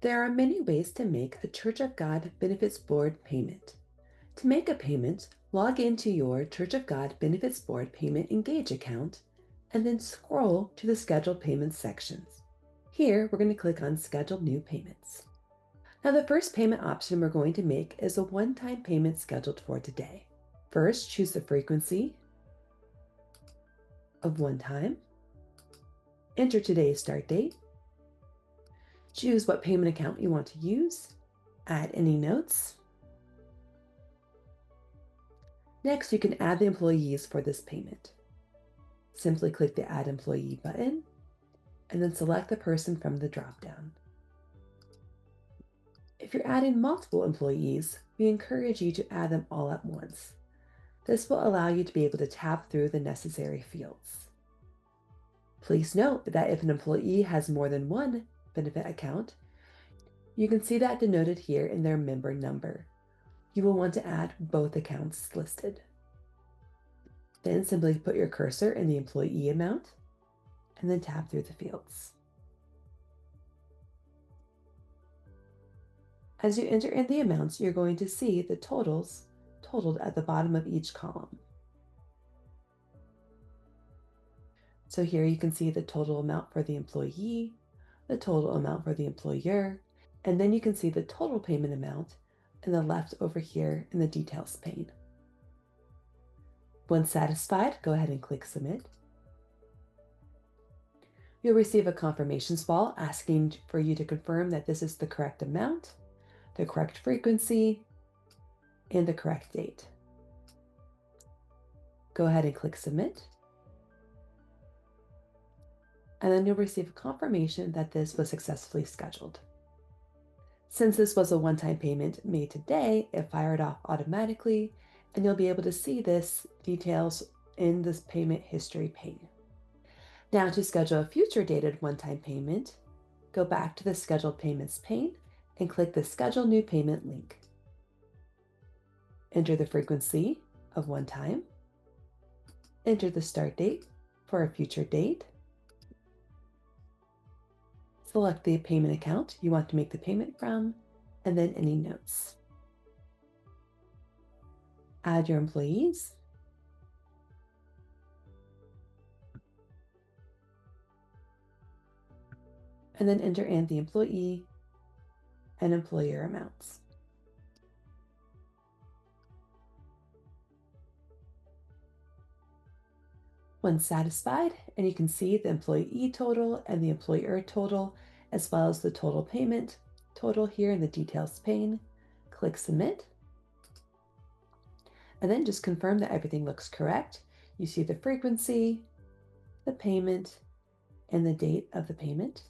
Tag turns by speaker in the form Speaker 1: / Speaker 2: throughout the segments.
Speaker 1: There are many ways to make a Church of God Benefits Board payment. To make a payment, log into your Church of God Benefits Board Payment Engage account and then scroll to the Scheduled Payments sections. Here, we're going to click on Schedule New Payments. Now, the first payment option we're going to make is a one-time payment scheduled for today. First, choose the frequency of one time. Enter today's start date. Choose what payment account you want to use. Add any notes. Next, you can add the employees for this payment. Simply click the Add Employee button and then select the person from the dropdown. If you're adding multiple employees, we encourage you to add them all at once. This will allow you to be able to tab through the necessary fields. Please note that if an employee has more than one benefit account, you can see that denoted here in their member number. You will want to add both accounts listed. Then simply put your cursor in the employee amount and then tab through the fields. As you enter in the amounts, you're going to see the totals totaled at the bottom of each column. So here you can see the total amount for the employee, the total amount for the employer, and then you can see the total payment amount in the left over here in the details pane. Once satisfied, go ahead and click Submit. You'll receive a confirmation spell asking for you to confirm that this is the correct amount, the correct frequency, and the correct date. Go ahead and click Submit. And then you'll receive a confirmation that this was successfully scheduled. Since this was a one-time payment made today, it fired off automatically, and you'll be able to see this details in this payment history pane. Now, to schedule a future dated one-time payment, go back to the Scheduled Payments pane and click the Schedule New Payment link. Enter the frequency of one time. Enter the start date for a future date. Select the payment account you want to make the payment from, and then any notes. Add your employees. And then enter in the employee and employer amounts. When satisfied, and you can see the employee total and the employer total, as well as the total payment total here in the details pane, click Submit. And then just confirm that everything looks correct. You see the frequency, the payment, and the date of the payment.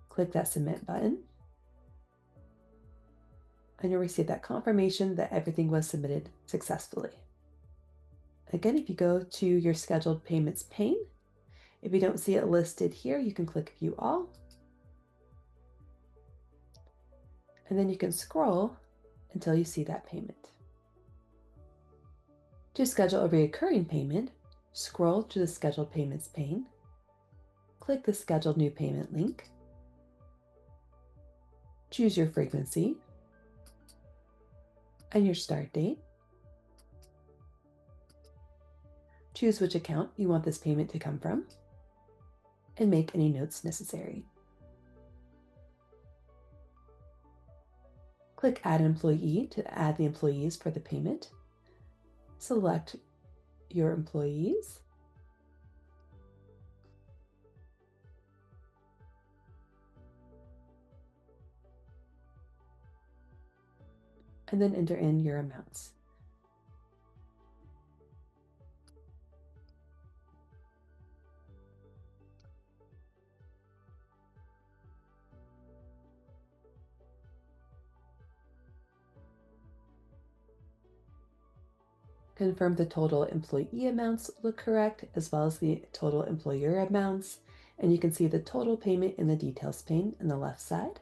Speaker 1: Click that Submit button. And you'll receive that confirmation that everything was submitted successfully. Again, if you go to your scheduled payments pane, if you don't see it listed here, you can click View All. And then you can scroll until you see that payment. To schedule a recurring payment, scroll to the Scheduled Payments pane, click the Scheduled New Payment link, choose your frequency and your start date. Choose which account you want this payment to come from, and make any notes necessary. Click Add Employee to add the employees for the payment. Select your employees. And then enter in your amounts. Confirm the total employee amounts look correct, as well as the total employer amounts. And you can see the total payment in the details pane on the left side.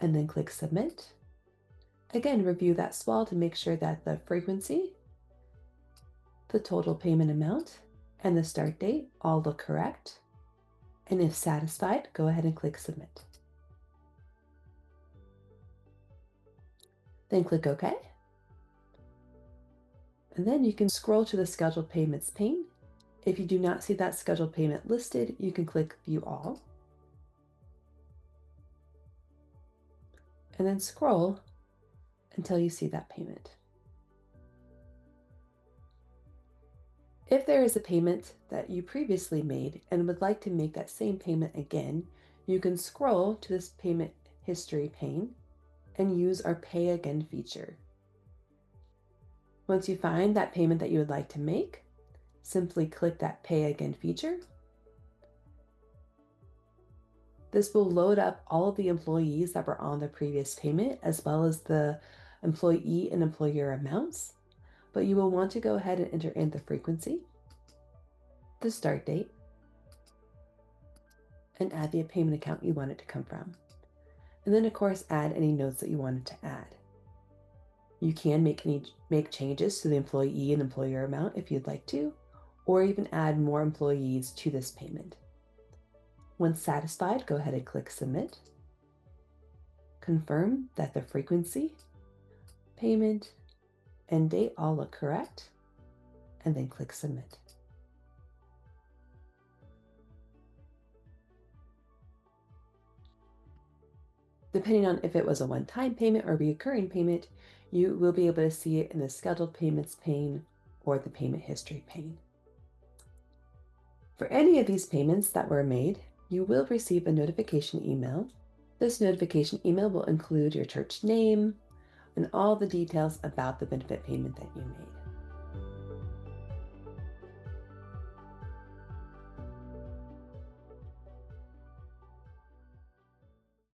Speaker 1: And then click Submit. Again, review that swell to make sure that the frequency, the total payment amount, and the start date all look correct. And if satisfied, go ahead and click Submit. Then click OK. And then you can scroll to the Scheduled Payments pane. If you do not see that scheduled payment listed, you can click View All. And then scroll until you see that payment. If there is a payment that you previously made and would like to make that same payment again, you can scroll to this payment history pane and use our Pay Again feature. Once you find that payment that you would like to make, simply click that Pay Again feature. This will load up all of the employees that were on the previous payment, as well as the employee and employer amounts. But you will want to go ahead and enter in the frequency, the start date, and add the payment account you want it to come from. And then, of course, add any notes that you wanted to add. You can make changes to the employee and employer amount if you'd like to, or even add more employees to this payment. Once satisfied, go ahead and click Submit. Confirm that the frequency, payment, and date all look correct, and then click Submit. Depending on if it was a one-time payment or recurring payment, you will be able to see it in the Scheduled Payments pane or the Payment History pane. For any of these payments that were made, you will receive a notification email. This notification email will include your church name and all the details about the benefit payment that you made.